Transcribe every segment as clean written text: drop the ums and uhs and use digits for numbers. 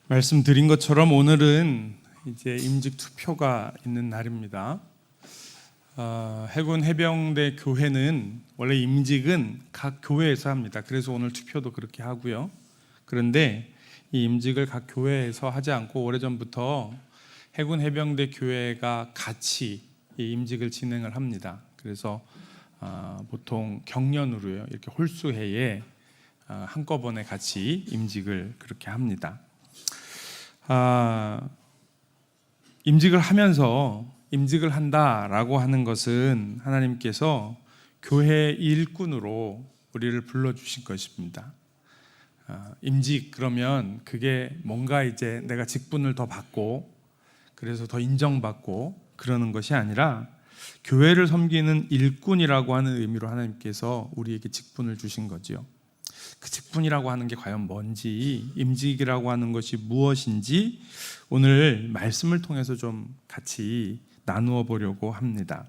말씀드린 것처럼 오늘은 이제 임직 투표가 있는 날입니다. 해군 해병대 교회는 원래 임직은 각 교회에서 합니다. 그래서 오늘 투표도 그렇게 하고요. 그런데 이 임직을 각 교회에서 하지 않고 오래전부터 해군 해병대 교회가 같이 이 임직을 진행을 합니다. 그래서 보통 경련으로요, 이렇게 홀수해에 한꺼번에 같이 임직을 그렇게 합니다. 임직을 하면서 임직을 한다라고 하는 것은 하나님께서 교회 일꾼으로 우리를 불러주신 것입니다. 임직 그러면 그게 뭔가 이제 내가 직분을 더 받고 그래서 더 인정받고 그러는 것이 아니라 교회를 섬기는 일꾼이라고 하는 의미로 하나님께서 우리에게 직분을 주신 거지요. 그 직분이라고 하는 게 과연 뭔지, 임직이라고 하는 것이 무엇인지 오늘 말씀을 통해서 좀 같이 나누어 보려고 합니다.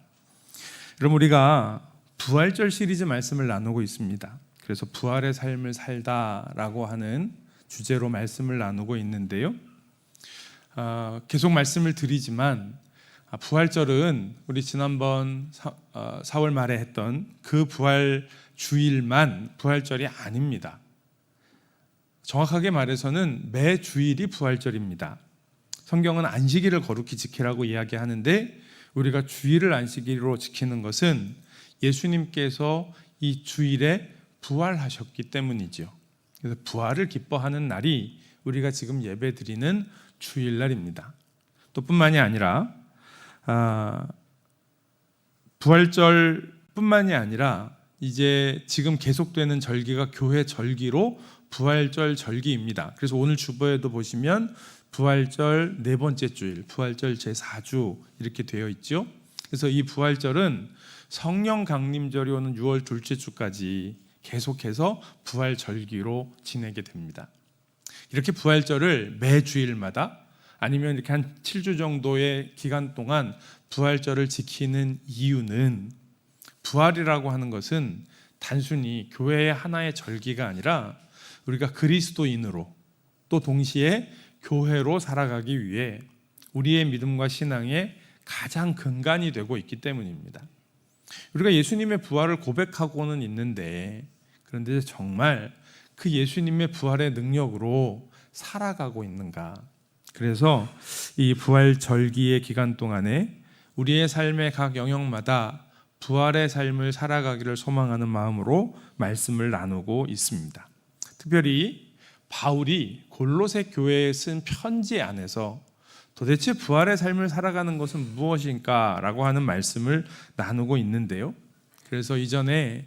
여러분, 우리가 부활절 시리즈 말씀을 나누고 있습니다. 그래서 부활의 삶을 살다라고 하는 주제로 말씀을 나누고 있는데요. 계속 말씀을 드리지만 부활절은 우리 지난번 4월 말에 했던 그 부활 주일만 부활절이 아닙니다. 정확하게 말해서는 매 주일이 부활절입니다. 성경은 안식일을 거룩히 지키라고 이야기하는데 우리가 주일을 안식일로 지키는 것은 예수님께서 이 주일에 부활하셨기 때문이죠. 그래서 부활을 기뻐하는 날이 우리가 지금 예배드리는 주일날입니다. 또 뿐만이 아니라 부활절뿐만이 아니라 이제 지금 계속되는 절기가 교회 절기로 부활절 절기입니다. 그래서 오늘 주보에도 보시면 부활절 네 번째 주일, 부활절 제4주 이렇게 되어 있죠. 그래서 이 부활절은 성령 강림절이 오는 6월 둘째 주까지 계속해서 부활절기로 지내게 됩니다. 이렇게 부활절을 매 주일마다 아니면 이렇게 한 7주 정도의 기간 동안 부활절을 지키는 이유는 부활이라고 하는 것은 단순히 교회의 하나의 절기가 아니라 우리가 그리스도인으로 또 동시에 교회로 살아가기 위해 우리의 믿음과 신앙의 가장 근간이 되고 있기 때문입니다. 우리가 예수님의 부활을 고백하고는 있는데 그런데 정말 그 예수님의 부활의 능력으로 살아가고 있는가? 그래서 이 부활 절기의 기간 동안에 우리의 삶의 각 영역마다 부활의 삶을 살아가기를 소망하는 마음으로 말씀을 나누고 있습니다. 특별히 바울이 골로새 교회에 쓴 편지 안에서 도대체 부활의 삶을 살아가는 것은 무엇인가라고 하는 말씀을 나누고 있는데요. 그래서 이전에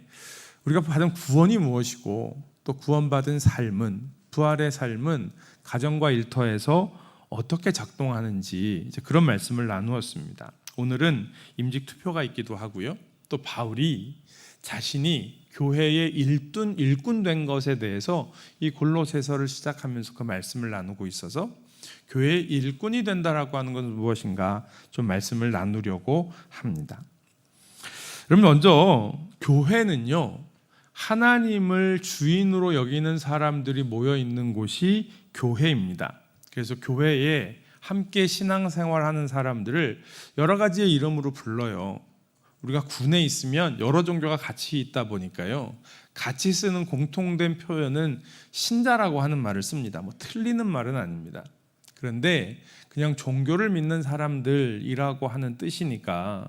우리가 받은 구원이 무엇이고 또 구원받은 삶은, 부활의 삶은 가정과 일터에서 어떻게 작동하는지 이제 그런 말씀을 나누었습니다. 오늘은 임직 투표가 있기도 하고요. 또 바울이 자신이 교회의 일꾼 된 것에 대해서 이 골로새서를 시작하면서 그 말씀을 나누고 있어서 교회의 일꾼이 된다라고 하는 것은 무엇인가 좀 말씀을 나누려고 합니다. 그럼 먼저 교회는요, 하나님을 주인으로 여기는 사람들이 모여 있는 곳이 교회입니다. 그래서 교회에 함께 신앙생활하는 사람들을 여러 가지의 이름으로 불러요. 우리가 군에 있으면 여러 종교가 같이 있다 보니까요, 같이 쓰는 공통된 표현은 신자라고 하는 말을 씁니다. 틀리는 말은 아닙니다. 그런데 그냥 종교를 믿는 사람들이라고 하는 뜻이니까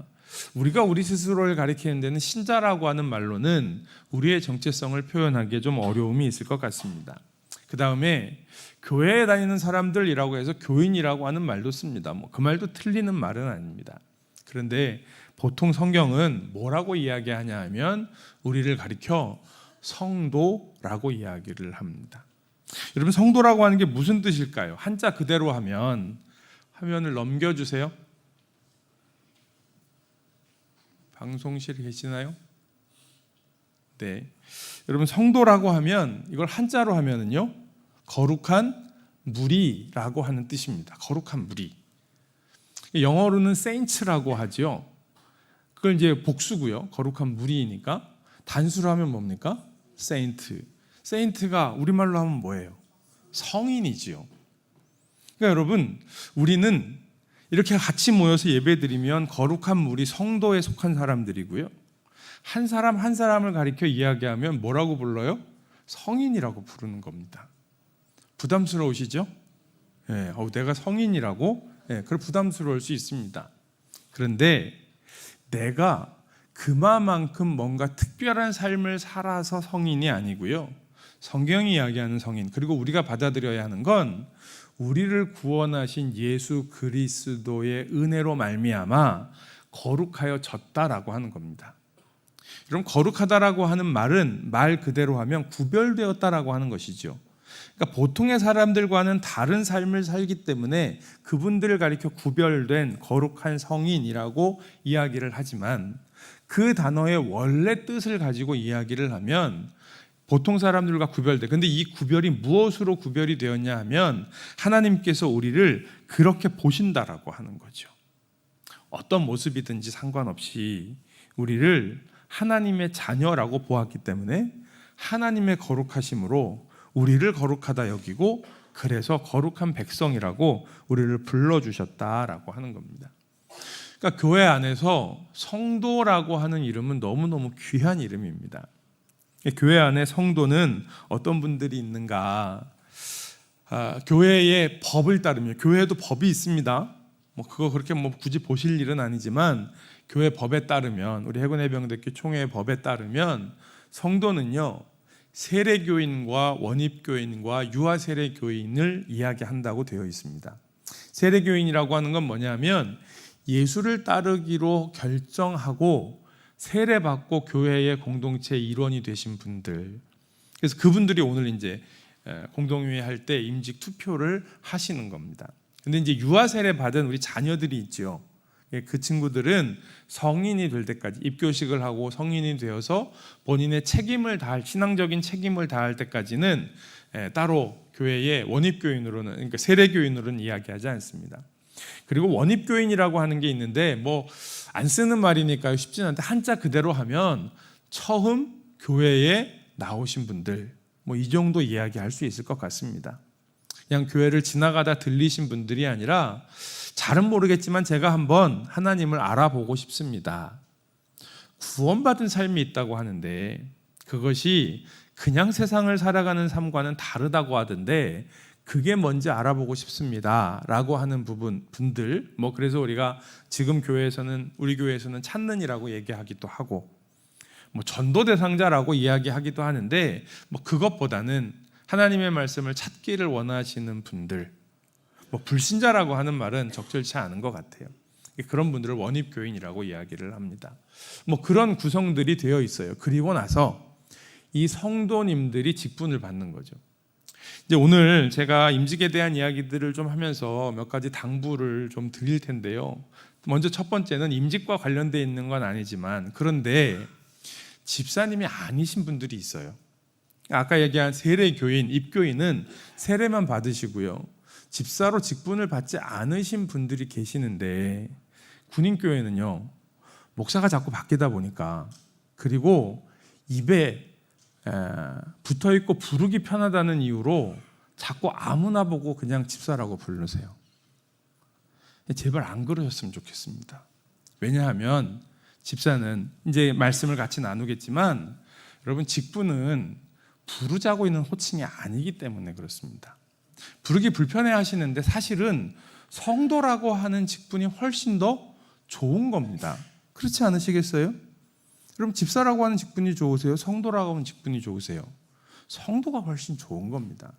우리가 우리 스스로를 가리키는 데는 신자라고 하는 말로는 우리의 정체성을 표현하기에 좀 어려움이 있을 것 같습니다. 그 다음에 교회에 다니는 사람들이라고 해서 교인이라고 하는 말도 씁니다. 그 말도 틀리는 말은 아닙니다. 그런데 보통 성경은 뭐라고 이야기하냐 하면 우리를 가리켜 성도라고 이야기를 합니다. 여러분, 성도라고 하는 게 무슨 뜻일까요? 한자 그대로 하면, 화면을 넘겨주세요. 방송실에 계시나요? 네. 여러분, 성도라고 하면 이걸 한자로 하면은요, 거룩한 무리라고 하는 뜻입니다. 거룩한 무리. 영어로는 saints라고 하죠. 그걸 이제 복수고요. 거룩한 무리이니까. 단수로 하면 뭡니까? saint. saint가 우리말로 하면 뭐예요? 성인이지요. 그러니까 여러분, 우리는 이렇게 같이 모여서 예배드리면 거룩한 무리 성도에 속한 사람들이고요. 한 사람 한 사람을 가리켜 이야기하면 뭐라고 불러요? 성인이라고 부르는 겁니다. 부담스러우시죠? 네, 내가 성인이라고? 네, 그래 부담스러울 수 있습니다. 그런데 내가 그만큼 뭔가 특별한 삶을 살아서 성인이 아니고요. 성경이 이야기하는 성인, 그리고 우리가 받아들여야 하는 건 우리를 구원하신 예수 그리스도의 은혜로 말미암아 거룩하여졌다라고 하는 겁니다. 그럼 거룩하다라고 하는 말은 말 그대로 하면 구별되었다라고 하는 것이죠. 그러니까 보통의 사람들과는 다른 삶을 살기 때문에 그분들을 가리켜 구별된 거룩한 성인이라고 이야기를 하지만 그 단어의 원래 뜻을 가지고 이야기를 하면 보통 사람들과 구별돼. 근데 이 구별이 무엇으로 구별이 되었냐 하면 하나님께서 우리를 그렇게 보신다라고 하는 거죠. 어떤 모습이든지 상관없이 우리를 하나님의 자녀라고 보았기 때문에 하나님의 거룩하심으로 우리를 거룩하다 여기고 그래서 거룩한 백성이라고 우리를 불러주셨다라고 하는 겁니다. 그러니까 교회 안에서 성도라고 하는 이름은 너무너무 귀한 이름입니다. 교회 안에 성도는 어떤 분들이 있는가? 교회의 법을 따르며, 교회에도 법이 있습니다. 그거 그렇게 굳이 보실 일은 아니지만 교회 법에 따르면, 우리 해군해병대교 총회의 법에 따르면 성도는요 세례교인과 원입교인과 유아세례교인을 이야기한다고 되어 있습니다. 세례교인이라고 하는 건 뭐냐면 예수를 따르기로 결정하고 세례받고 교회의 공동체 일원이 되신 분들. 그래서 그분들이 오늘 이제 공동회의 할 때 임직 투표를 하시는 겁니다. 근데 이제 유아 세례 받은 우리 자녀들이 있죠. 그 친구들은 성인이 될 때까지 입교식을 하고 성인이 되어서 본인의 책임을 다할, 신앙적인 책임을 다할 때까지는 따로 교회의 원입교인으로는, 그러니까 세례교인으로는 이야기하지 않습니다. 그리고 원입교인이라고 하는 게 있는데 안 쓰는 말이니까 쉽지는 않은데 한자 그대로 하면 처음 교회에 나오신 분들, 이 정도 이야기할 수 있을 것 같습니다. 그냥 교회를 지나가다 들리신 분들이 아니라 잘은 모르겠지만 제가 한번 하나님을 알아보고 싶습니다. 구원받은 삶이 있다고 하는데 그것이 그냥 세상을 살아가는 삶과는 다르다고 하던데 그게 뭔지 알아보고 싶습니다 라고 하는 분들, 그래서 우리가 지금 교회에서는, 우리 교회에서는 찾는이라고 얘기하기도 하고 전도 대상자라고 이야기하기도 하는데 그것보다는 하나님의 말씀을 찾기를 원하시는 분들, 불신자라고 하는 말은 적절치 않은 것 같아요. 그런 분들을 원입교인이라고 이야기를 합니다. 그런 구성들이 되어 있어요. 그리고 나서 이 성도님들이 직분을 받는 거죠. 이제 오늘 제가 임직에 대한 이야기들을 좀 하면서 몇 가지 당부를 좀 드릴 텐데요. 먼저 첫 번째는 임직과 관련되어 있는 건 아니지만 그런데 집사님이 아니신 분들이 있어요. 아까 얘기한 세례교인, 입교인은 세례만 받으시고요. 집사로 직분을 받지 않으신 분들이 계시는데 군인교회는요. 목사가 자꾸 바뀌다 보니까 그리고 입에 붙어있고 부르기 편하다는 이유로 자꾸 아무나 보고 그냥 집사라고 부르세요. 제발 안 그러셨으면 좋겠습니다. 왜냐하면 집사는 이제 말씀을 같이 나누겠지만 여러분 직분은 부르자고 있는 호칭이 아니기 때문에 그렇습니다. 부르기 불편해 하시는데 사실은 성도라고 하는 직분이 훨씬 더 좋은 겁니다. 그렇지 않으시겠어요? 그럼 집사라고 하는 직분이 좋으세요? 성도라고 하는 직분이 좋으세요? 성도가 훨씬 좋은 겁니다.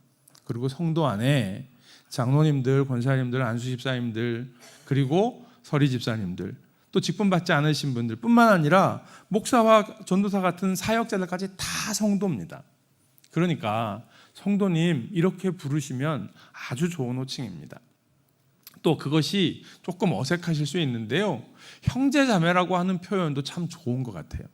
그리고 성도 안에 장로님들, 권사님들, 안수집사님들, 그리고 서리집사님들, 또 직분 받지 않으신 분들 뿐만 아니라 목사와 전도사 같은 사역자들까지 다 성도입니다. 그러니까 성도님 이렇게 부르시면 아주 좋은 호칭입니다. 또 그것이 조금 어색하실 수 있는데요. 형제자매라고 하는 표현도 참 좋은 것 같아요.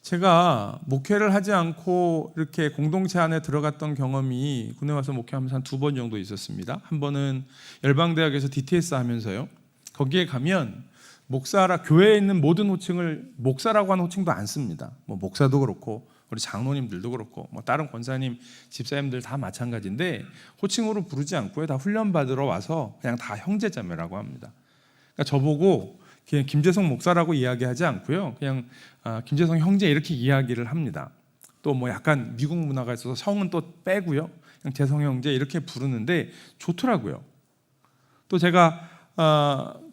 제가 목회를 하지 않고 이렇게 공동체 안에 들어갔던 경험이 군에 와서 목회하면서 한 2번 정도 있었습니다. 한 번은 열방대학에서 DTS 하면서요. 거기에 가면 교회에 있는 모든 호칭을 목사라고 하는 호칭도 안 씁니다. 목사도 그렇고 우리 장로님들도 그렇고 뭐 다른 권사님, 집사님들 다 마찬가지인데 호칭으로 부르지 않고요. 다 훈련 받으러 와서 그냥 다 형제자매라고 합니다. 그러니까 저보고 그냥 김재성 목사라고 이야기하지 않고요. 그냥 김재성 형제 이렇게 이야기를 합니다. 또 뭐 약간 미국 문화가 있어서 성은 또 빼고요. 그냥 재성 형제 이렇게 부르는데 좋더라고요. 또 제가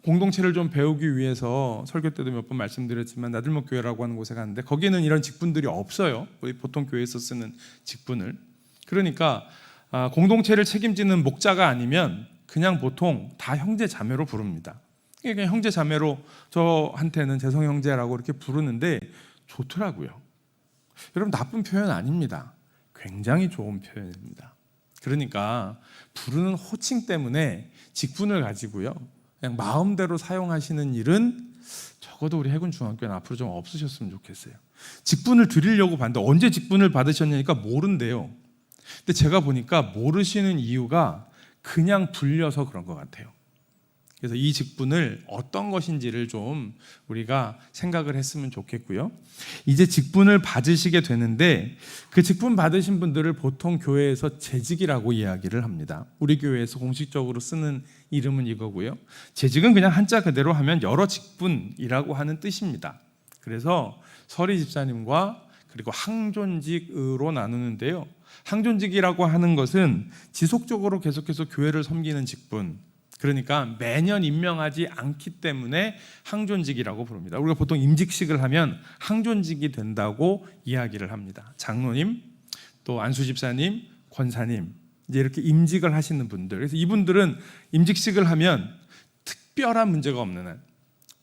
공동체를 좀 배우기 위해서 설교 때도 몇 번 말씀드렸지만 나들목 교회라고 하는 곳에 갔는데 거기는 이런 직분들이 없어요. 우리 보통 교회에서 쓰는 직분을. 그러니까 공동체를 책임지는 목자가 아니면 그냥 보통 다 형제 자매로 부릅니다. 그냥 형제 자매로 저한테는 재성 형제라고 이렇게 부르는데 좋더라고요. 여러분 나쁜 표현 아닙니다. 굉장히 좋은 표현입니다. 그러니까 부르는 호칭 때문에 직분을 가지고요. 그냥 마음대로 사용하시는 일은 적어도 우리 해군 중학교는 앞으로 좀 없으셨으면 좋겠어요. 직분을 드리려고 봤는데 언제 직분을 받으셨냐니까 모른대요. 근데 제가 보니까 모르시는 이유가 그냥 불려서 그런 것 같아요. 그래서 이 직분을 어떤 것인지를 좀 우리가 생각을 했으면 좋겠고요. 이제 직분을 받으시게 되는데 그 직분 받으신 분들을 보통 교회에서 재직이라고 이야기를 합니다. 우리 교회에서 공식적으로 쓰는 이름은 이거고요. 재직은 그냥 한자 그대로 하면 여러 직분이라고 하는 뜻입니다. 그래서 서리 집사님과 그리고 항존직으로 나누는데요. 항존직이라고 하는 것은 지속적으로 계속해서 교회를 섬기는 직분, 그러니까 매년 임명하지 않기 때문에 항존직이라고 부릅니다. 우리가 보통 임직식을 하면 항존직이 된다고 이야기를 합니다. 장로님, 또 안수집사님, 권사님 이제 이렇게 임직을 하시는 분들. 그래서 이분들은 임직식을 하면 특별한 문제가 없는 한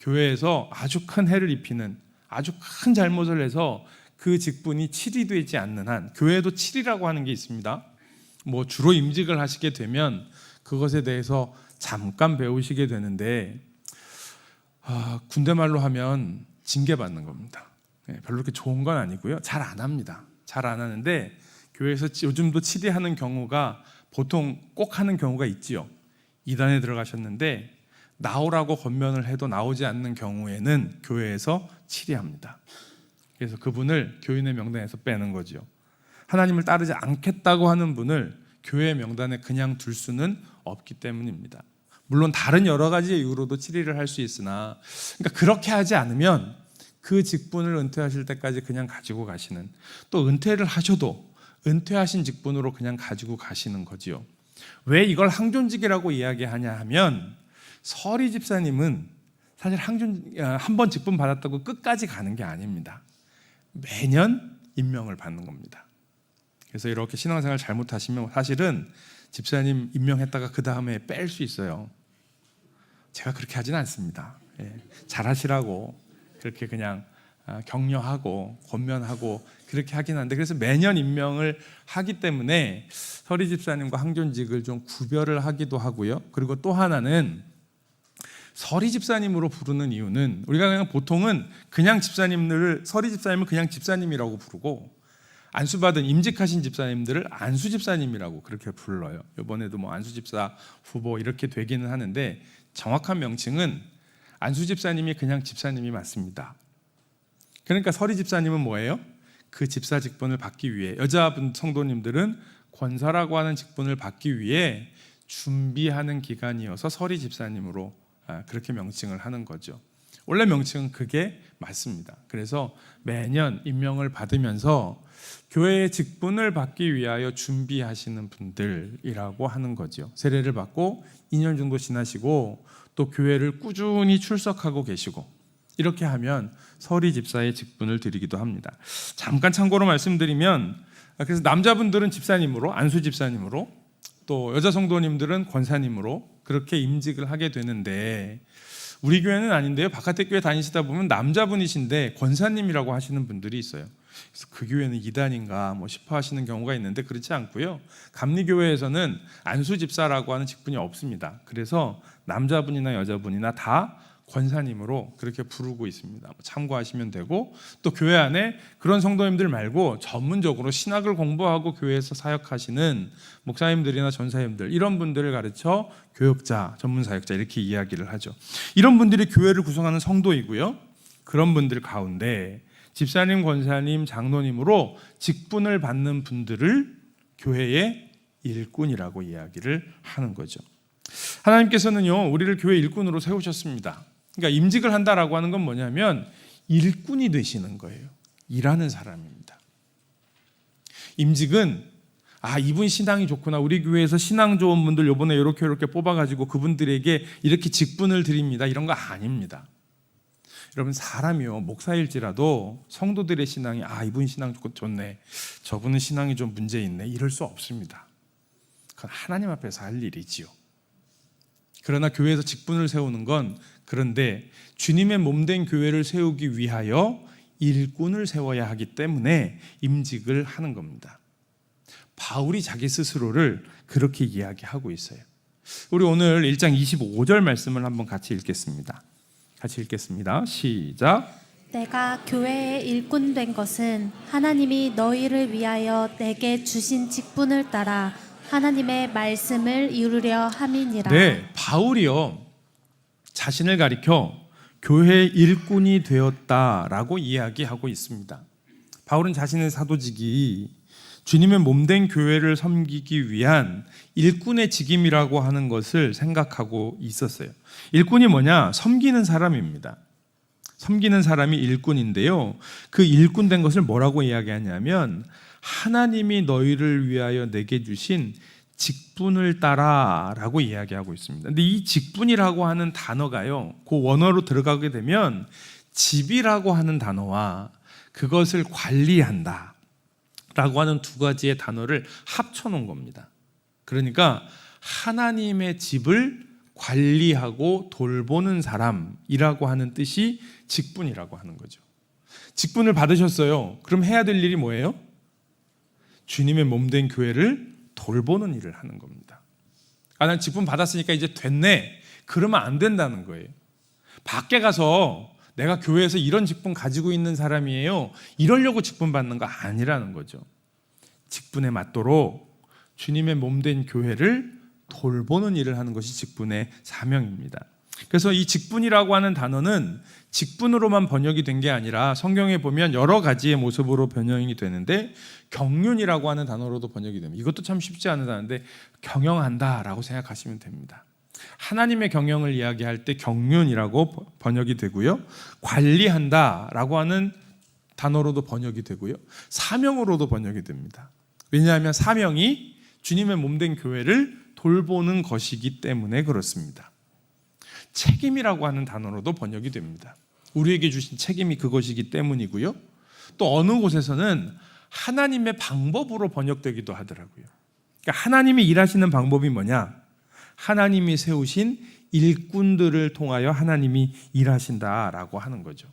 교회에서 아주 큰 해를 입히는 아주 큰 잘못을 해서 그 직분이 칠이되지 않는 한 교회에도 칠이라고 하는 게 있습니다. 뭐 주로 임직을 하시게 되면 그것에 대해서 잠깐 배우시게 되는데 군대 말로 하면 징계받는 겁니다. 별로 그렇게 좋은 건 아니고요. 잘 안 합니다. 잘 안 하는데 교회에서 요즘도 치리하는 경우가 보통 꼭 하는 경우가 있지요. 이단에 들어가셨는데 나오라고 권면을 해도 나오지 않는 경우에는 교회에서 치리합니다. 그래서 그분을 교인의 명단에서 빼는 거죠. 하나님을 따르지 않겠다고 하는 분을 교회 명단에 그냥 둘 수는 없기 때문입니다. 물론 다른 여러 가지 이유로도 치리를 할 수 있으나 그러니까 그렇게 하지 않으면 그 직분을 은퇴하실 때까지 그냥 가지고 가시는, 또 은퇴를 하셔도 은퇴하신 직분으로 그냥 가지고 가시는 거지요. 왜 이걸 항존직이라고 이야기하냐 하면 서리 집사님은 사실 한 번 직분 받았다고 끝까지 가는 게 아닙니다. 매년 임명을 받는 겁니다. 그래서 이렇게 신앙생활 잘못하시면 사실은 집사님 임명했다가 그 다음에 뺄 수 있어요. 제가 그렇게 하지는 않습니다. 잘하시라고 그렇게 그냥 격려하고 권면하고 그렇게 하긴 한데, 그래서 매년 임명을 하기 때문에 서리 집사님과 항존직을 좀 구별을 하기도 하고요. 그리고 또 하나는 서리 집사님으로 부르는 이유는 우리가 그냥 보통은 그냥 집사님들을 서리 집사님을 그냥 집사님이라고 부르고 안수받은 임직하신 집사님들을 안수 집사님이라고 그렇게 불러요. 이번에도 뭐 안수 집사 후보 이렇게 되기는 하는데 정확한 명칭은 안수 집사님이 그냥 집사님이 맞습니다. 그러니까 서리 집사님은 뭐예요? 그 집사 직분을 받기 위해, 여자분 성도님들은 권사라고 하는 직분을 받기 위해 준비하는 기간이어서 서리 집사님으로 그렇게 명칭을 하는 거죠. 원래 명칭은 그게 맞습니다. 그래서 매년 임명을 받으면서 교회의 직분을 받기 위하여 준비하시는 분들이라고 하는 거죠. 세례를 받고 2년 정도 지나시고 또 교회를 꾸준히 출석하고 계시고 이렇게 하면 서리 집사의 직분을 드리기도 합니다. 잠깐 참고로 말씀드리면, 그래서 남자분들은 집사님으로, 안수 집사님으로, 또 여자 성도님들은 권사님으로 그렇게 임직을 하게 되는데, 우리 교회는 아닌데요, 바깥의 교회 다니시다 보면 남자분이신데 권사님이라고 하시는 분들이 있어요. 그래서 그 교회는 이단인가 뭐 싶어 하시는 경우가 있는데 그렇지 않고요. 감리교회에서는 안수 집사라고 하는 직분이 없습니다. 그래서 남자분이나 여자분이나 다 권사님으로 그렇게 부르고 있습니다. 참고하시면 되고, 또 교회 안에 그런 성도님들 말고 전문적으로 신학을 공부하고 교회에서 사역하시는 목사님들이나 전사님들, 이런 분들을 가르쳐 교역자, 전문 사역자 이렇게 이야기를 하죠. 이런 분들이 교회를 구성하는 성도이고요. 그런 분들 가운데 집사님, 권사님, 장로님으로 직분을 받는 분들을 교회의 일꾼이라고 이야기를 하는 거죠. 하나님께서는요, 우리를 교회 일꾼으로 세우셨습니다. 그러니까 임직을 한다라고 하는 건 뭐냐면 일꾼이 되시는 거예요. 일하는 사람입니다. 임직은 이분 신앙이 좋구나, 우리 교회에서 신앙 좋은 분들 요번에 이렇게 뽑아가지고 그분들에게 이렇게 직분을 드립니다, 이런 거 아닙니다. 여러분, 사람이요, 목사일지라도 성도들의 신앙이 이분 신앙 좋네, 저분은 신앙이 좀 문제 있네, 이럴 수 없습니다. 그건 하나님 앞에서 할 일이지요. 그러나 교회에서 직분을 세우는 건, 그런데 주님의 몸된 교회를 세우기 위하여 일꾼을 세워야 하기 때문에 임직을 하는 겁니다. 바울이 자기 스스로를 그렇게 이야기하고 있어요. 우리 오늘 1장 25절 말씀을 한번 같이 읽겠습니다. 시작. 내가 교회의 일꾼 된 것은 하나님이 너희를 위하여 내게 주신 직분을 따라 하나님의 말씀을 이루려 함이니라. 네, 바울이요, 자신을 가리켜 교회의 일꾼이 되었다라고 이야기하고 있습니다. 바울은 자신의 사도직이 주님의 몸된 교회를 섬기기 위한 일꾼의 직임이라고 하는 것을 생각하고 있었어요. 일꾼이 뭐냐? 섬기는 사람입니다. 섬기는 사람이 일꾼인데요, 그 일꾼 된 것을 뭐라고 이야기하냐면 하나님이 너희를 위하여 내게 주신 직분을 따라 라고 이야기하고 있습니다. 근데 이 직분이라고 하는 단어가요, 그 원어로 들어가게 되면 집이라고 하는 단어와 그것을 관리한다 라고 하는 두 가지의 단어를 합쳐놓은 겁니다. 그러니까 하나님의 집을 관리하고 돌보는 사람이라고 하는 뜻이 직분이라고 하는 거죠. 직분을 받으셨어요. 그럼 해야 될 일이 뭐예요? 주님의 몸된 교회를 돌보는 일을 하는 겁니다. 난 직분 받았으니까 이제 됐네, 그러면 안 된다는 거예요. 밖에 가서 내가 교회에서 이런 직분 가지고 있는 사람이에요, 이러려고 직분 받는 거 아니라는 거죠. 직분에 맞도록 주님의 몸된 교회를 돌보는 일을 하는 것이 직분의 사명입니다. 그래서 이 직분이라고 하는 단어는 직분으로만 번역이 된 게 아니라 성경에 보면 여러 가지의 모습으로 번역이 되는데 경륜이라고 하는 단어로도 번역이 됩니다. 이것도 참 쉽지 않은 단어인데 경영한다라고 생각하시면 됩니다. 하나님의 경영을 이야기할 때 경륜이라고 번역이 되고요, 관리한다라고 하는 단어로도 번역이 되고요, 사명으로도 번역이 됩니다. 왜냐하면 사명이 주님의 몸된 교회를 돌보는 것이기 때문에 그렇습니다. 책임이라고 하는 단어로도 번역이 됩니다. 우리에게 주신 책임이 그것이기 때문이고요, 또 어느 곳에서는 하나님의 방법으로 번역되기도 하더라고요. 그러니까 하나님이 일하시는 방법이 뭐냐? 하나님이 세우신 일꾼들을 통하여 하나님이 일하신다라고 하는 거죠.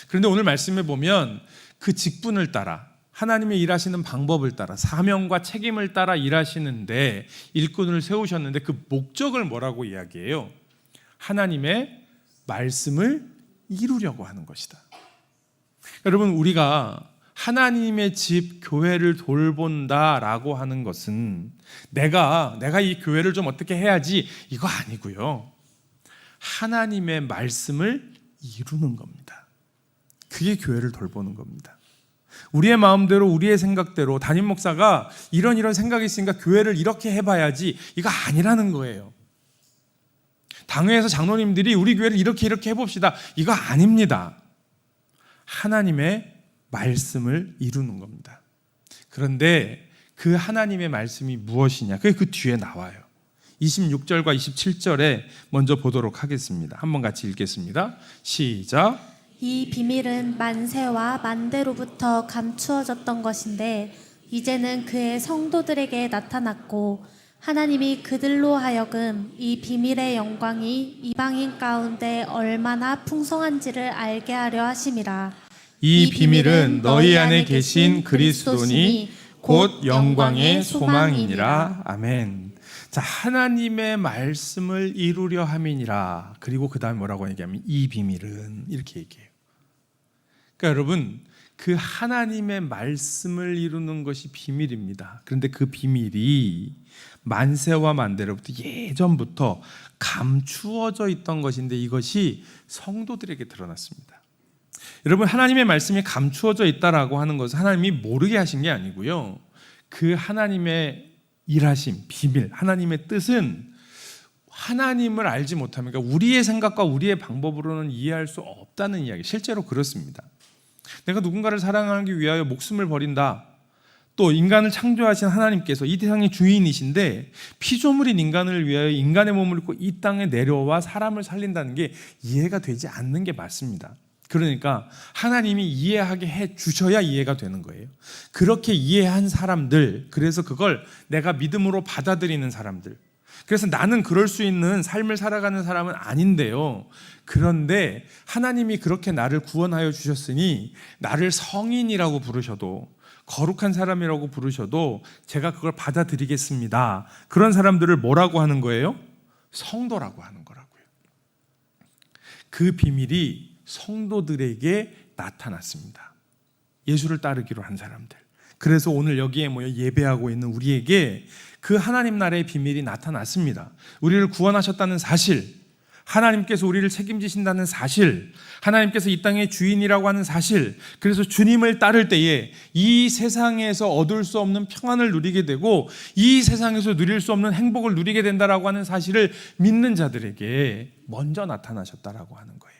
그런데 오늘 말씀에 보면 그 직분을 따라, 하나님의 일하시는 방법을 따라, 사명과 책임을 따라 일하시는데 일꾼을 세우셨는데 그 목적을 뭐라고 이야기해요? 하나님의 말씀을 이루려고 하는 것이다. 여러분, 우리가 하나님의 집 교회를 돌본다라고 하는 것은 내가 이 교회를 좀 어떻게 해야지, 이거 아니고요, 하나님의 말씀을 이루는 겁니다. 그게 교회를 돌보는 겁니다. 우리의 마음대로, 우리의 생각대로 담임 목사가 이런 생각이 있으니까 교회를 이렇게 해봐야지, 이거 아니라는 거예요. 당회에서 장로님들이 우리 교회를 이렇게 해봅시다, 이거 아닙니다. 하나님의 말씀을 이루는 겁니다. 그런데 그 하나님의 말씀이 무엇이냐? 그게 그 뒤에 나와요. 26절과 27절에 먼저 보도록 하겠습니다. 한번 같이 읽겠습니다. 시작. 이 비밀은 만세와 만대로부터 감추어졌던 것인데 이제는 그의 성도들에게 나타났고 하나님이 그들로 하여금 이 비밀의 영광이 이방인 가운데 얼마나 풍성한지를 알게 하려 하심이라. 이 비밀은 너희 안에 계신 그리스도니 곧 영광의 소망이니라. 아멘. 자, 하나님의 말씀을 이루려 함이니라. 그리고 그 다음에 뭐라고 얘기하면 이 비밀은, 이렇게 얘기해요. 그러니까 여러분, 그 하나님의 말씀을 이루는 것이 비밀입니다. 그런데 그 비밀이 만세와 만대로부터 예전부터 감추어져 있던 것인데 이것이 성도들에게 드러났습니다. 여러분, 하나님의 말씀이 감추어져 있다라고 하는 것은 하나님이 모르게 하신 게 아니고요. 그 하나님의 일하심, 비밀, 하나님의 뜻은 하나님을 알지 못하면, 그러니까 우리의 생각과 우리의 방법으로는 이해할 수 없다는 이야기. 실제로 그렇습니다. 내가 누군가를 사랑하기 위하여 목숨을 버린다. 또 인간을 창조하신 하나님께서 이 세상의 주인이신데 피조물인 인간을 위하여 인간의 몸을 입고 이 땅에 내려와 사람을 살린다는 게 이해가 되지 않는 게 맞습니다. 그러니까 하나님이 이해하게 해 주셔야 이해가 되는 거예요. 그렇게 이해한 사람들, 그래서 그걸 내가 믿음으로 받아들이는 사람들, 그래서 나는 그럴 수 있는 삶을 살아가는 사람은 아닌데요. 그런데 하나님이 그렇게 나를 구원하여 주셨으니 나를 성인이라고 부르셔도, 거룩한 사람이라고 부르셔도 제가 그걸 받아들이겠습니다. 그런 사람들을 뭐라고 하는 거예요? 성도라고 하는 거라고요. 그 비밀이 성도들에게 나타났습니다. 예수를 따르기로 한 사람들. 그래서 오늘 여기에 모여 예배하고 있는 우리에게 그 하나님 나라의 비밀이 나타났습니다. 우리를 구원하셨다는 사실, 하나님께서 우리를 책임지신다는 사실, 하나님께서 이 땅의 주인이라고 하는 사실, 그래서 주님을 따를 때에 이 세상에서 얻을 수 없는 평안을 누리게 되고 이 세상에서 누릴 수 없는 행복을 누리게 된다라고 하는 사실을 믿는 자들에게 먼저 나타나셨다라고 하는 거예요.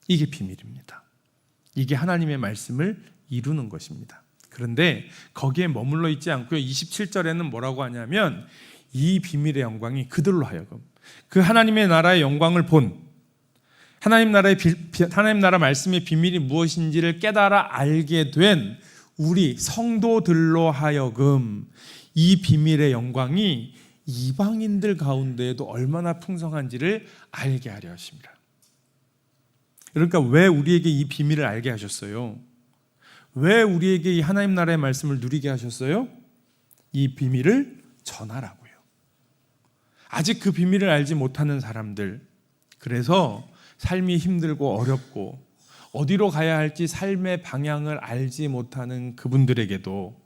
이게 비밀입니다. 이게 하나님의 말씀을 이루는 것입니다. 그런데 거기에 머물러 있지 않고요. 27절에는 뭐라고 하냐면 이 비밀의 영광이 그들로 하여금 그 하나님의 나라의 영광을 본, 하나님 나라 말씀의 비밀이 무엇인지를 깨달아 알게 된 우리 성도들로 하여금 이 비밀의 영광이 이방인들 가운데에도 얼마나 풍성한지를 알게 하려 하십니다. 그러니까 왜 우리에게 이 비밀을 알게 하셨어요? 왜 우리에게 이 하나님 나라의 말씀을 누리게 하셨어요? 이 비밀을 전하라고요. 아직 그 비밀을 알지 못하는 사람들, 그래서 삶이 힘들고 어렵고 어디로 가야 할지 삶의 방향을 알지 못하는 그분들에게도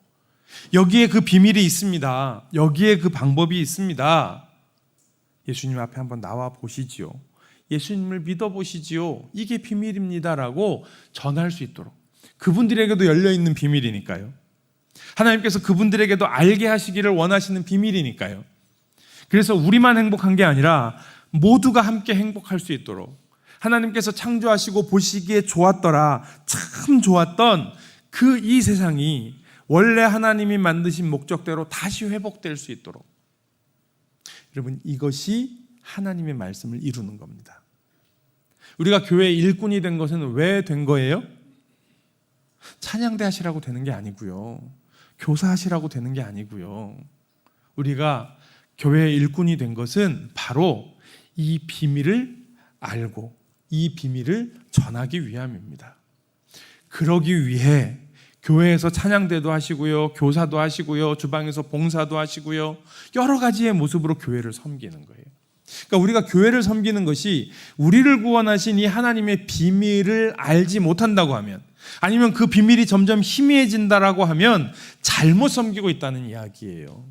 여기에 그 비밀이 있습니다. 여기에 그 방법이 있습니다. 예수님 앞에 한번 나와 보시지요. 예수님을 믿어보시지요. 이게 비밀입니다라고 전할 수 있도록, 그분들에게도 열려있는 비밀이니까요. 하나님께서 그분들에게도 알게 하시기를 원하시는 비밀이니까요. 그래서 우리만 행복한 게 아니라 모두가 함께 행복할 수 있도록 하나님께서 창조하시고 보시기에 좋았더라, 참 좋았던 그 이 세상이 원래 하나님이 만드신 목적대로 다시 회복될 수 있도록, 여러분, 이것이 하나님의 말씀을 이루는 겁니다. 우리가 교회의 일꾼이 된 것은 왜 된 거예요? 찬양대 하시라고 되는 게 아니고요. 교사하시라고 되는 게 아니고요. 우리가 교회의 일꾼이 된 것은 바로 이 비밀을 알고 이 비밀을 전하기 위함입니다. 그러기 위해 교회에서 찬양대도 하시고요, 교사도 하시고요, 주방에서 봉사도 하시고요, 여러 가지의 모습으로 교회를 섬기는 거예요. 그러니까 우리가 교회를 섬기는 것이 우리를 구원하신 이 하나님의 비밀을 알지 못한다고 하면, 아니면 그 비밀이 점점 희미해진다라고 하면 잘못 섬기고 있다는 이야기예요.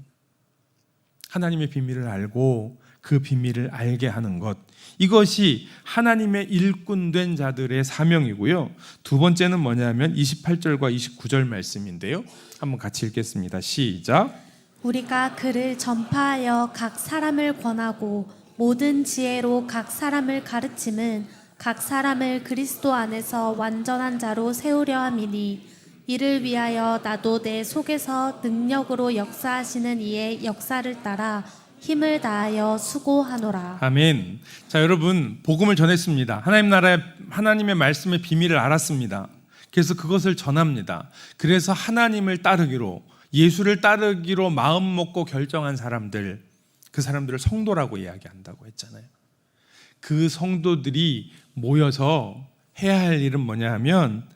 하나님의 비밀을 알고 그 비밀을 알게 하는 것, 이것이 하나님의 일꾼된 자들의 사명이고요. 두 번째는 뭐냐면 28절과 29절 말씀인데요. 한번 같이 읽겠습니다. 시작. 우리가 그를 전파하여 각 사람을 권하고 모든 지혜로 각 사람을 가르침은 각 사람을 그리스도 안에서 완전한 자로 세우려 함이니, 이를 위하여 나도 내 속에서 능력으로 역사하시는 이의 역사를 따라 힘을 다하여 수고하노라. 아멘. 자, 여러분, 복음을 전했습니다. 하나님의 말씀의 비밀을 알았습니다. 그래서 그것을 전합니다. 그래서 하나님을 따르기로, 예수를 따르기로 마음 먹고 결정한 사람들, 그 사람들을 성도라고 이야기한다고 했잖아요. 그 성도들이 모여서 해야 할 일은 뭐냐 하면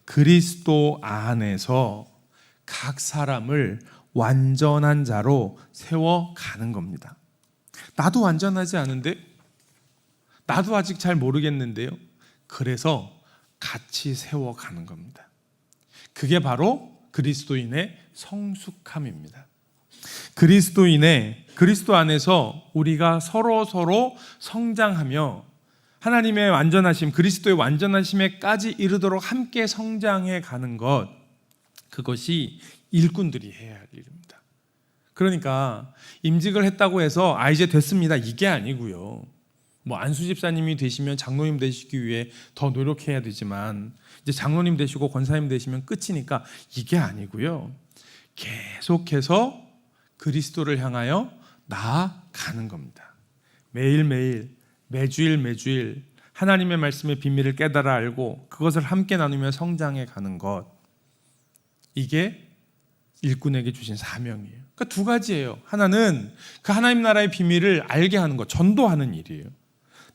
그리스도 안에서 각 사람을 완전한 자로 세워가는 겁니다. 나도 완전하지 않은데, 나도 아직 잘 모르겠는데요. 그래서 같이 세워가는 겁니다. 그게 바로 그리스도인의 성숙함입니다. 그리스도 안에서 우리가 서로 성장하며 하나님의 완전하심, 그리스도의 완전하심에까지 이르도록 함께 성장해 가는 것, 그것이 일꾼들이 해야 할 일입니다. 그러니까 임직을 했다고 해서 이제 됐습니다, 이게 아니고요. 뭐 안수 집사님이 되시면 장로님 되시기 위해 더 노력해야 되지만 이제 장로님 되시고 권사님 되시면 끝이니까 이게 아니고요. 계속해서 그리스도를 향하여 나아가는 겁니다. 매일매일, 매주일 하나님의 말씀의 비밀을 깨달아 알고 그것을 함께 나누며 성장해 가는 것, 이게 일꾼에게 주신 사명이에요. 그러니까 두 가지예요. 하나는 그 하나님 나라의 비밀을 알게 하는 것, 전도하는 일이에요.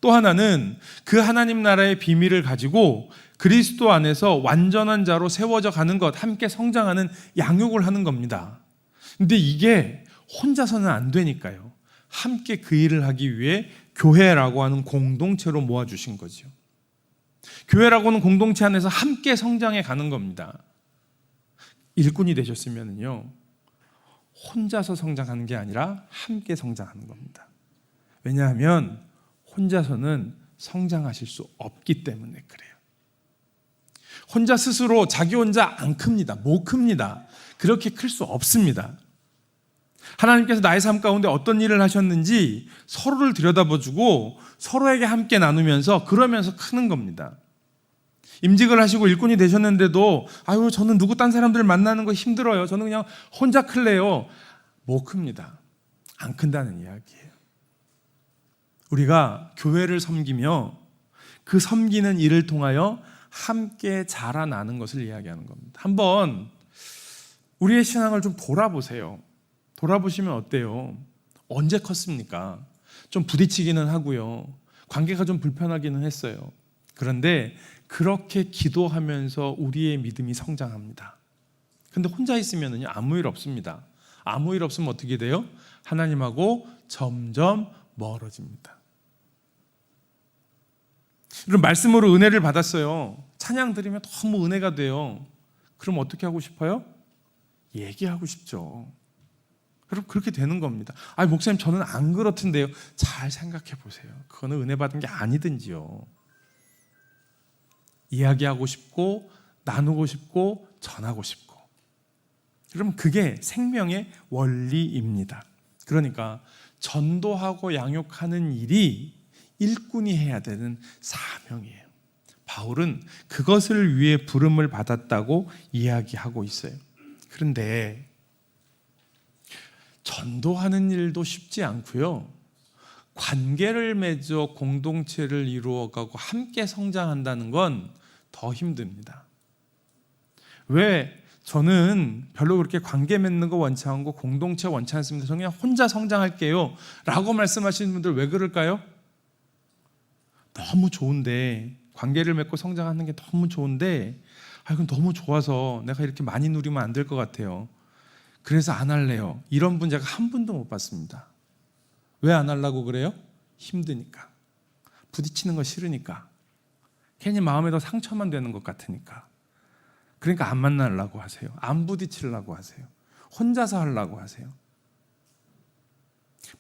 또 하나는 그 하나님 나라의 비밀을 가지고 그리스도 안에서 완전한 자로 세워져 가는 것, 함께 성장하는 양육을 하는 겁니다. 근데 이게 혼자서는 안 되니까요. 함께 그 일을 하기 위해 교회라고 하는 공동체로 모아주신 거죠. 교회라고 하는 공동체 안에서 함께 성장해 가는 겁니다. 일꾼이 되셨으면요, 혼자서 성장하는 게 아니라 함께 성장하는 겁니다. 왜냐하면 혼자서는 성장하실 수 없기 때문에 그래요. 혼자 스스로 자기 혼자 안 큽니다. 못 큽니다. 그렇게 클 수 없습니다. 하나님께서 나의 삶 가운데 어떤 일을 하셨는지 서로를 들여다봐주고 서로에게 함께 나누면서 그러면서 크는 겁니다. 임직을 하시고 일꾼이 되셨는데도 저는 누구 딴 사람들 만나는 거 힘들어요, 저는 그냥 혼자 클래요, 못 큽니다. 안 큰다는 이야기예요. 우리가 교회를 섬기며 그 섬기는 일을 통하여 함께 자라나는 것을 이야기하는 겁니다. 한번 우리의 신앙을 좀 돌아보세요. 돌아보시면 어때요? 언제 컸습니까? 좀 부딪히기는 하고요, 관계가 좀 불편하기는 했어요. 그런데 그렇게 기도하면서 우리의 믿음이 성장합니다. 근데 혼자 있으면요, 아무 일 없습니다. 아무 일 없으면 어떻게 돼요? 하나님하고 점점 멀어집니다. 이런 말씀으로 은혜를 받았어요. 찬양 드리면 너무 은혜가 돼요. 그럼 어떻게 하고 싶어요? 얘기하고 싶죠. 그럼 그렇게 되는 겁니다. 목사님, 저는 안 그렇던데요. 잘 생각해 보세요. 그거는 은혜 받은 게 아니든지요. 이야기하고 싶고 나누고 싶고 전하고 싶고, 그럼 그게 생명의 원리입니다. 그러니까 전도하고 양육하는 일이 일꾼이 해야 되는 사명이에요. 바울은 그것을 위해 부름을 받았다고 이야기하고 있어요. 그런데 전도하는 일도 쉽지 않고요, 관계를 맺어 공동체를 이루어가고 함께 성장한다는 건 더 힘듭니다. 왜 저는 별로 그렇게 관계 맺는 거 원치 않고 공동체 원치 않습니다, 저는 그냥 혼자 성장할게요 라고 말씀하시는 분들 왜 그럴까요? 너무 좋은데, 관계를 맺고 성장하는 게 너무 좋은데 그럼 너무 좋아서 내가 이렇게 많이 누리면 안 될 것 같아요, 그래서 안 할래요. 이런 분 제가 한 분도 못 봤습니다. 왜 안 하려고 그래요? 힘드니까, 부딪히는 거 싫으니까, 괜히 마음에 더 상처만 되는 것 같으니까. 그러니까 안 만나려고 하세요. 안 부딪히려고 하세요. 혼자서 하려고 하세요.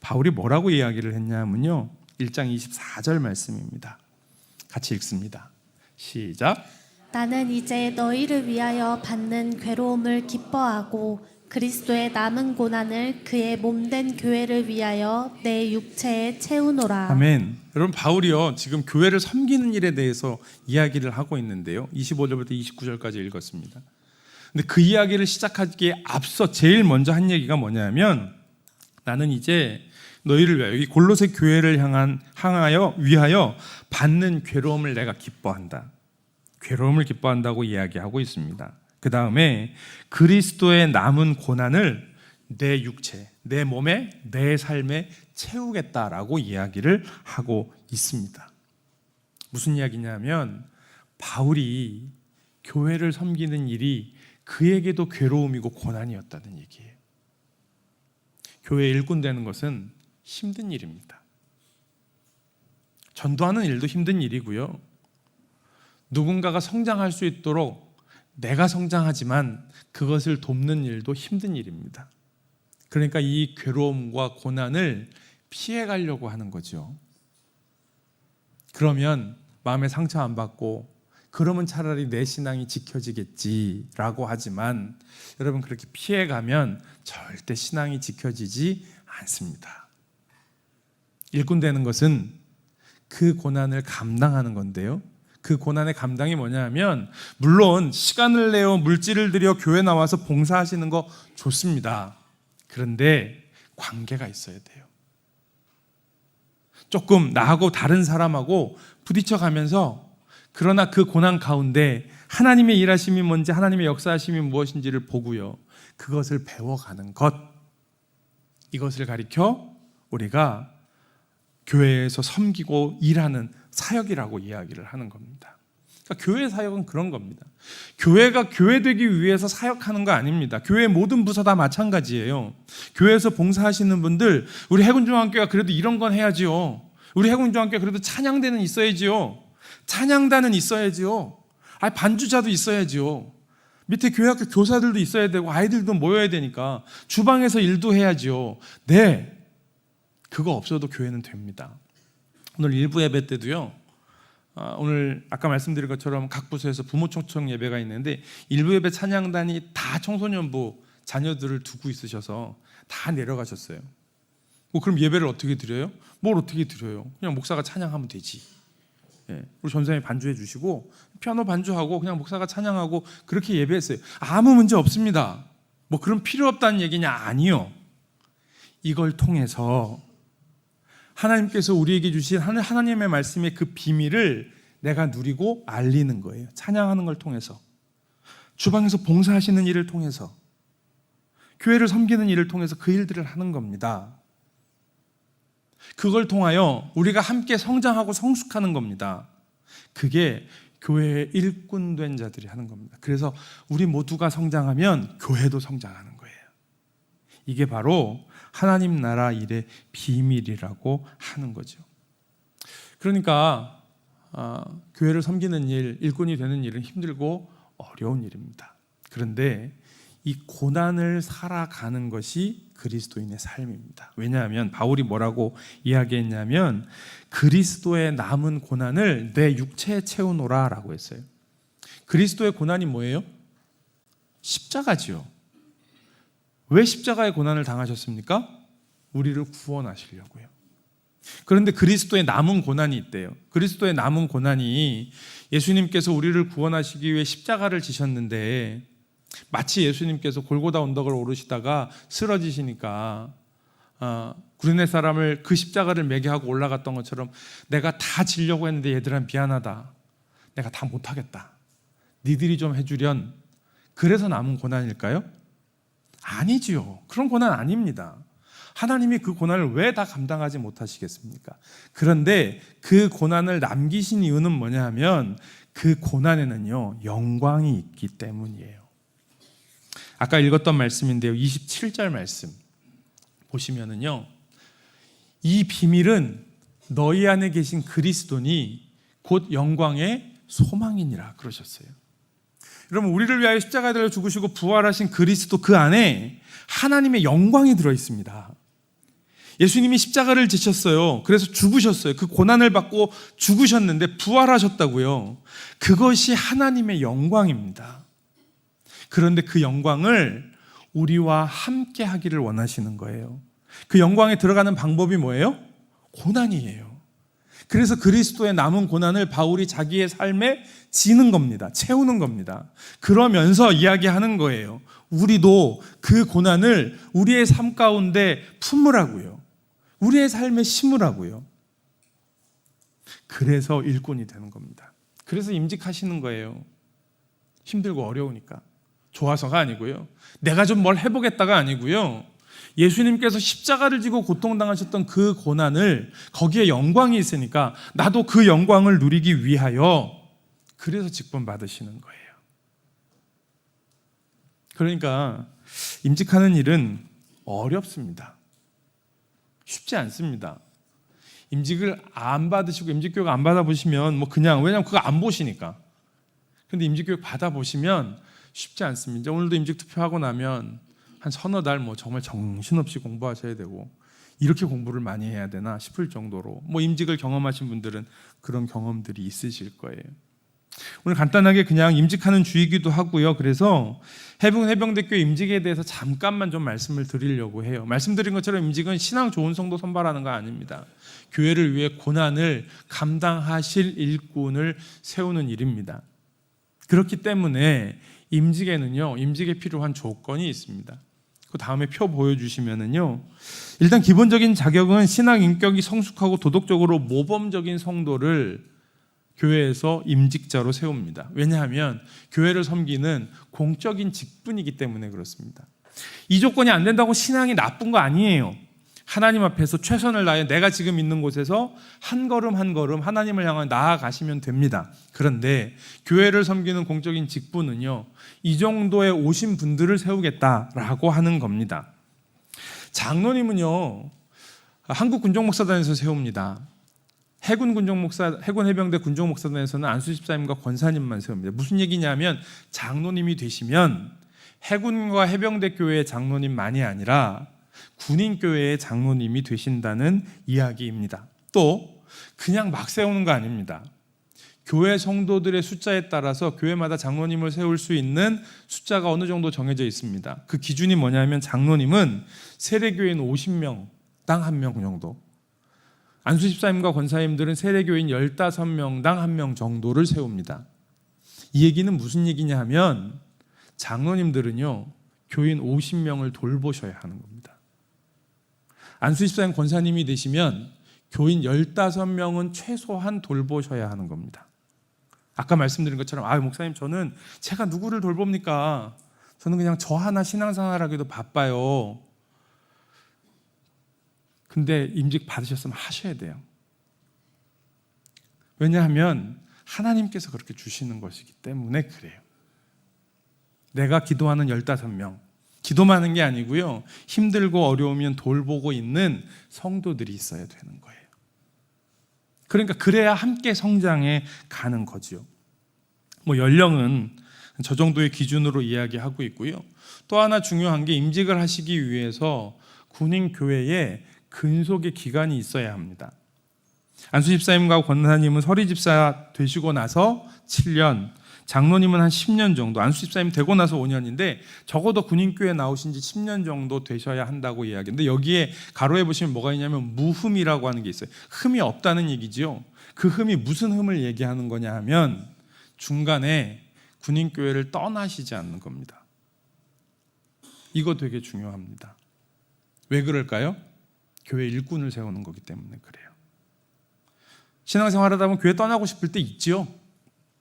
바울이 뭐라고 이야기를 했냐면요, 1장 24절 말씀입니다. 같이 읽습니다. 시작. 나는 이제 너희를 위하여 받는 괴로움을 기뻐하고 그리스도의 남은 고난을 그의 몸된 교회를 위하여 내 육체에 채우노라. 아멘. 여러분, 바울이요, 지금 교회를 섬기는 일에 대해서 이야기를 하고 있는데요, 25절부터 29절까지 읽었습니다. 근데 그 이야기를 시작하기에 앞서 제일 먼저 한 얘기가 뭐냐면, 나는 이제 너희를 위하여, 이 골로새 교회를 위하여 받는 괴로움을 내가 기뻐한다. 괴로움을 기뻐한다고 이야기하고 있습니다. 그 다음에 그리스도의 남은 고난을 내 육체, 내 몸에, 내 삶에 채우겠다라고 이야기를 하고 있습니다. 무슨 이야기냐면, 바울이 교회를 섬기는 일이 그에게도 괴로움이고 고난이었다는 얘기예요. 교회 일꾼 되는 것은 힘든 일입니다. 전도하는 일도 힘든 일이고요, 누군가가 성장할 수 있도록 내가 성장하지만 그것을 돕는 일도 힘든 일입니다. 그러니까 이 괴로움과 고난을 피해 가려고 하는 거죠. 그러면 마음에 상처 안 받고 그러면 차라리 내 신앙이 지켜지겠지라고 하지만 여러분 그렇게 피해가면 절대 신앙이 지켜지지 않습니다. 일꾼 되는 것은 그 고난을 감당하는 건데요. 그 고난의 감당이 뭐냐 하면 물론 시간을 내어 물질을 들여 교회 나와서 봉사하시는 거 좋습니다. 그런데 관계가 있어야 돼요. 조금 나하고 다른 사람하고 부딪혀가면서 그러나 그 고난 가운데 하나님의 일하심이 뭔지 하나님의 역사하심이 무엇인지를 보고요. 그것을 배워가는 것, 이것을 가리켜 우리가 교회에서 섬기고 일하는 사역이라고 이야기를 하는 겁니다. 그러니까 교회 사역은 그런 겁니다. 교회가 교회되기 위해서 사역하는 거 아닙니다. 교회 모든 부서 다 마찬가지예요. 교회에서 봉사하시는 분들, 우리 해군중앙교회가 그래도 이런 건 해야지요. 우리 해군중앙교회 그래도 찬양대는 있어야지요. 찬양단은 있어야지요. 반주자도 있어야지요. 밑에 교회학교 교사들도 있어야 되고 아이들도 모여야 되니까 주방에서 일도 해야지요. 네, 그거 없어도 교회는 됩니다. 오늘 일부 예배 때도요. 오늘 아까 말씀드린 것처럼 각 부서에서 부모 초청 예배가 있는데 일부 예배 찬양단이 다 청소년부 자녀들을 두고 있으셔서 다 내려가셨어요. 그럼 예배를 어떻게 드려요? 뭘 어떻게 드려요? 그냥 목사가 찬양하면 되지. 우리 전사님이 반주해 주시고 피아노 반주하고 그냥 목사가 찬양하고 그렇게 예배했어요. 아무 문제 없습니다. 뭐 그런 필요 없다는 얘기냐? 아니요. 이걸 통해서 하나님께서 우리에게 주신 하나님의 말씀의 그 비밀을 내가 누리고 알리는 거예요. 찬양하는 걸 통해서, 주방에서 봉사하시는 일을 통해서, 교회를 섬기는 일을 통해서 그 일들을 하는 겁니다. 그걸 통하여 우리가 함께 성장하고 성숙하는 겁니다. 그게 교회의 일꾼된 자들이 하는 겁니다. 그래서 우리 모두가 성장하면 교회도 성장하는 거예요. 이게 바로 하나님 나라 일의 비밀이라고 하는 거죠. 그러니까 교회를 섬기는 일, 일꾼이 되는 일은 힘들고 어려운 일입니다. 그런데 이 고난을 살아가는 것이 그리스도인의 삶입니다. 왜냐하면 바울이 뭐라고 이야기했냐면 그리스도의 남은 고난을 내 육체에 채우노라 라고 했어요. 그리스도의 고난이 뭐예요? 십자가지요. 왜 십자가의 고난을 당하셨습니까? 우리를 구원하시려고요. 그런데 그리스도의 남은 고난이 있대요. 그리스도의 남은 고난이 예수님께서 우리를 구원하시기 위해 십자가를 지셨는데 마치 예수님께서 골고다 언덕을 오르시다가 쓰러지시니까 구레네 사람을 그 십자가를 매게 하고 올라갔던 것처럼 내가 다 지려고 했는데 얘들아 미안하다. 내가 다 못하겠다. 니들이 좀 해주련. 그래서 남은 고난일까요? 아니지요. 그런 고난 아닙니다. 하나님이 그 고난을 왜 다 감당하지 못하시겠습니까? 그런데 그 고난을 남기신 이유는 뭐냐 하면 그 고난에는요 영광이 있기 때문이에요. 아까 읽었던 말씀인데요. 27절 말씀 보시면은요. 이 비밀은 너희 안에 계신 그리스도니 곧 영광의 소망이니라 그러셨어요. 여러분 우리를 위하여 십자가에 달려 죽으시고 부활하신 그리스도 그 안에 하나님의 영광이 들어있습니다. 예수님이 십자가를 지셨어요. 그래서 죽으셨어요. 그 고난을 받고 죽으셨는데 부활하셨다고요. 그것이 하나님의 영광입니다. 그런데 그 영광을 우리와 함께 하기를 원하시는 거예요. 그 영광에 들어가는 방법이 뭐예요? 고난이에요. 그래서 그리스도의 남은 고난을 바울이 자기의 삶에 지는 겁니다. 채우는 겁니다. 그러면서 이야기하는 거예요. 우리도 그 고난을 우리의 삶 가운데 품으라고요. 우리의 삶에 심으라고요. 그래서 일꾼이 되는 겁니다. 그래서 임직하시는 거예요. 힘들고 어려우니까. 좋아서가 아니고요. 내가 좀 뭘 해보겠다가 아니고요. 예수님께서 십자가를 지고 고통당하셨던 그 고난을 거기에 영광이 있으니까 나도 그 영광을 누리기 위하여 그래서 직분 받으시는 거예요. 그러니까 임직하는 일은 어렵습니다. 쉽지 않습니다. 임직을 안 받으시고 임직교육 안 받아보시면 뭐 그냥 왜냐하면 그거 안 보시니까. 그런데 임직교육 받아보시면 쉽지 않습니다. 오늘도 임직 투표하고 나면 한 서너 달 뭐 정말 정신없이 공부하셔야 되고 이렇게 공부를 많이 해야 되나 싶을 정도로 임직을 경험하신 분들은 그런 경험들이 있으실 거예요. 오늘 간단하게 그냥 임직하는 주이기도 하고요. 그래서 해병대교 임직에 대해서 잠깐만 좀 말씀을 드리려고 해요. 말씀드린 것처럼 임직은 신앙 좋은 성도 선발하는 거 아닙니다. 교회를 위해 고난을 감당하실 일꾼을 세우는 일입니다. 그렇기 때문에 임직에는요, 임직에 필요한 조건이 있습니다. 그 다음에 표 보여주시면은요, 일단 기본적인 자격은 신앙 인격이 성숙하고 도덕적으로 모범적인 성도를 교회에서 임직자로 세웁니다. 왜냐하면 교회를 섬기는 공적인 직분이기 때문에 그렇습니다. 이 조건이 안 된다고 신앙이 나쁜 거 아니에요. 하나님 앞에서 최선을 다해 내가 지금 있는 곳에서 한 걸음 한 걸음 하나님을 향해 나아가시면 됩니다. 그런데 교회를 섬기는 공적인 직분은요, 이 정도에 오신 분들을 세우겠다라고 하는 겁니다. 장로님은요, 한국군종목사단에서 세웁니다. 해군 해병대 군종목사단에서는 안수 집사님과 권사님만 세웁니다. 무슨 얘기냐면 장로님이 되시면 해군과 해병대 교회의 장로님만이 아니라 군인 교회의 장로님이 되신다는 이야기입니다. 또 그냥 막 세우는 거 아닙니다. 교회 성도들의 숫자에 따라서 교회마다 장로님을 세울 수 있는 숫자가 어느 정도 정해져 있습니다. 그 기준이 뭐냐면 장로님은 세례교인 50명당 1명 정도, 안수 집사님과 권사님들은 세례교인 15명당 1명 정도를 세웁니다. 이 얘기는 무슨 얘기냐 하면 장로님들은요, 교인 50명을 돌보셔야 하는 겁니다. 안수 집사님 권사님이 되시면 교인 15명은 최소한 돌보셔야 하는 겁니다. 아까 말씀드린 것처럼 목사님 저는 제가 누구를 돌봅니까? 저는 그냥 저 하나 신앙생활하기도 바빠요. 근데 임직 받으셨으면 하셔야 돼요. 왜냐하면 하나님께서 그렇게 주시는 것이기 때문에 그래요. 내가 기도하는 15명, 기도만 하는 게 아니고요, 힘들고 어려우면 돌보고 있는 성도들이 있어야 되는 거예요. 그러니까 그래야 함께 성장해 가는 거죠. 연령은 저 정도의 기준으로 이야기하고 있고요. 또 하나 중요한 게 임직을 하시기 위해서 군인 교회에 근속의 기간이 있어야 합니다. 안수 집사님과 권사님은 서리 집사 되시고 나서 7년, 장로님은 한 10년 정도, 안수 집사님 되고 나서 5년인데 적어도 군인교회 나오신 지 10년 정도 되셔야 한다고 이야기했는데, 여기에 가로에 보시면 뭐가 있냐면 무흠이라고 하는 게 있어요. 흠이 없다는 얘기죠. 그 흠이 무슨 흠을 얘기하는 거냐 하면 중간에 군인교회를 떠나시지 않는 겁니다. 이거 되게 중요합니다. 왜 그럴까요? 교회 일꾼을 세우는 거기 때문에 그래요. 신앙생활 하다 보면 교회 떠나고 싶을 때 있지요.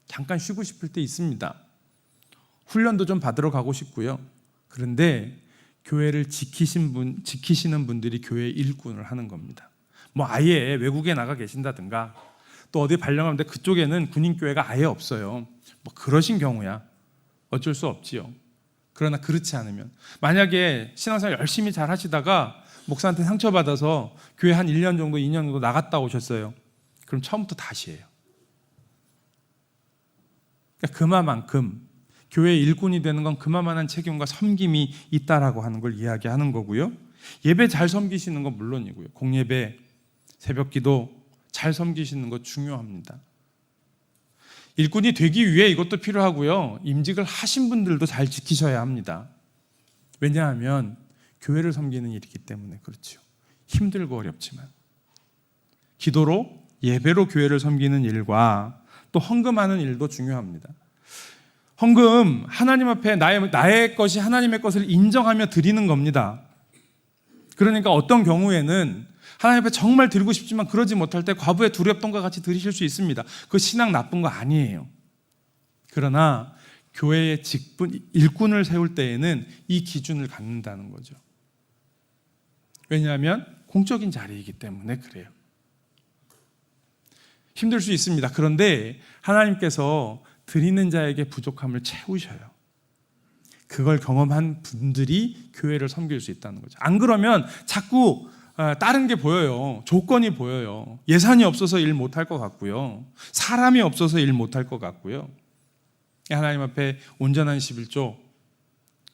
잠깐 쉬고 싶을 때 있습니다. 훈련도 좀 받으러 가고 싶고요. 그런데 교회를 지키시는 분들이 교회 일꾼을 하는 겁니다. 아예 외국에 나가 계신다든가 또 어디 발령하는데 그쪽에는 군인교회가 아예 없어요. 그러신 경우야 어쩔 수 없지요. 그러나 그렇지 않으면, 만약에 신앙생활 열심히 잘 하시다가 목사한테 상처받아서 교회 한 1년 정도 2년 정도 나갔다 오셨어요. 그럼 처음부터 다시 해요. 그러니까 그만큼 교회 일꾼이 되는 건 그만한 책임과 섬김이 있다라고 하는 걸 이야기하는 거고요. 예배 잘 섬기시는 건 물론이고요, 공예배, 새벽기도 잘 섬기시는 거 중요합니다. 일꾼이 되기 위해 이것도 필요하고요, 임직을 하신 분들도 잘 지키셔야 합니다. 왜냐하면 교회를 섬기는 일이기 때문에 그렇죠. 힘들고 어렵지만 기도로, 예배로 교회를 섬기는 일과 또 헌금하는 일도 중요합니다. 헌금, 하나님 앞에 나의 것이 하나님의 것을 인정하며 드리는 겁니다. 그러니까 어떤 경우에는 하나님 앞에 정말 드리고 싶지만 그러지 못할 때 과부의 두렵돈과 같이 드리실 수 있습니다. 그 신앙 나쁜 거 아니에요. 그러나 교회의 직분, 일꾼을 세울 때에는 이 기준을 갖는다는 거죠. 왜냐하면 공적인 자리이기 때문에 그래요. 힘들 수 있습니다. 그런데 하나님께서 드리는 자에게 부족함을 채우셔요. 그걸 경험한 분들이 교회를 섬길 수 있다는 거죠. 안 그러면 자꾸 다른 게 보여요. 조건이 보여요. 예산이 없어서 일 못할 것 같고요, 사람이 없어서 일 못할 것 같고요. 하나님 앞에 온전한 11조,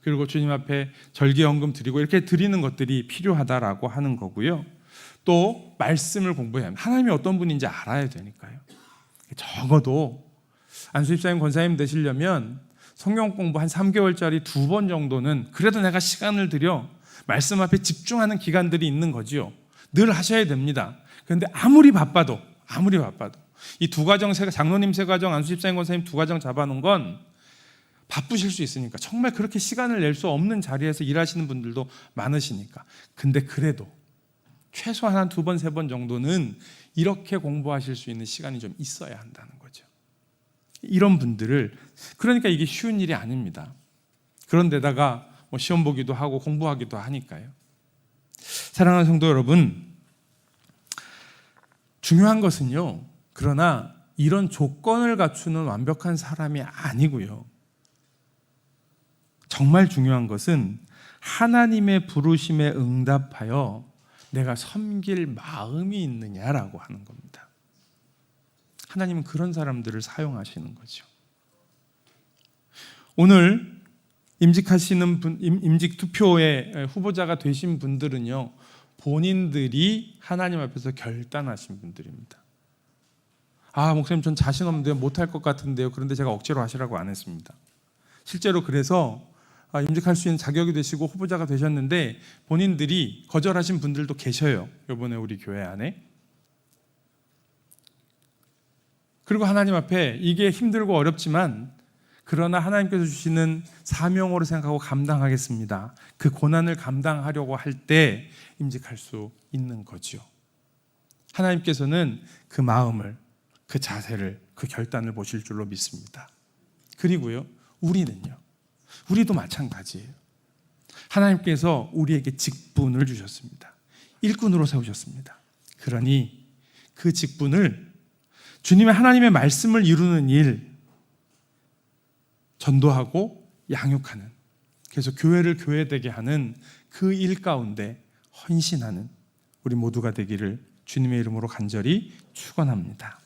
그리고 주님 앞에 절기헌금 드리고 이렇게 드리는 것들이 필요하다라고 하는 거고요. 또 말씀을 공부해야 합니다. 하나님이 어떤 분인지 알아야 되니까요. 적어도 안수집사님 권사님 되시려면 성경 공부 한 3개월짜리 2번 정도는 그래도 내가 시간을 들여 말씀 앞에 집중하는 기간들이 있는 거지요. 늘 하셔야 됩니다. 그런데 아무리 바빠도 이 2과정, 장로님 3과정, 안수집사님 권사님 2과정 잡아놓은 건 바쁘실 수 있으니까, 정말 그렇게 시간을 낼 수 없는 자리에서 일하시는 분들도 많으시니까. 근데 그래도 최소한 한 2번, 3번 정도는 이렇게 공부하실 수 있는 시간이 좀 있어야 한다는 거죠. 이런 분들을, 그러니까 이게 쉬운 일이 아닙니다. 그런데다가 시험 보기도 하고 공부하기도 하니까요. 사랑하는 성도 여러분, 중요한 것은요, 그러나 이런 조건을 갖추는 완벽한 사람이 아니고요, 정말 중요한 것은 하나님의 부르심에 응답하여 내가 섬길 마음이 있느냐라고 하는 겁니다. 하나님은 그런 사람들을 사용하시는 거죠. 오늘 임직하시는 분, 임직 투표의 후보자가 되신 분들은요, 본인들이 하나님 앞에서 결단하신 분들입니다. 목사님, 전 자신 없는데요, 못할 것 같은데요. 그런데 제가 억지로 하시라고 안 했습니다. 실제로 그래서 임직할 수 있는 자격이 되시고 후보자가 되셨는데 본인들이 거절하신 분들도 계셔요. 이번에 우리 교회 안에. 그리고 하나님 앞에 이게 힘들고 어렵지만 그러나 하나님께서 주시는 사명으로 생각하고 감당하겠습니다. 그 고난을 감당하려고 할 때 임직할 수 있는 거죠. 하나님께서는 그 마음을, 그 자세를, 그 결단을 보실 줄로 믿습니다. 그리고요, 우리도 마찬가지예요. 하나님께서 우리에게 직분을 주셨습니다. 일꾼으로 세우셨습니다. 그러니 그 직분을 주님의 하나님의 말씀을 이루는 일, 전도하고 양육하는, 그래서 교회를 교회되게 하는 그 일 가운데 헌신하는 우리 모두가 되기를 주님의 이름으로 간절히 축원합니다.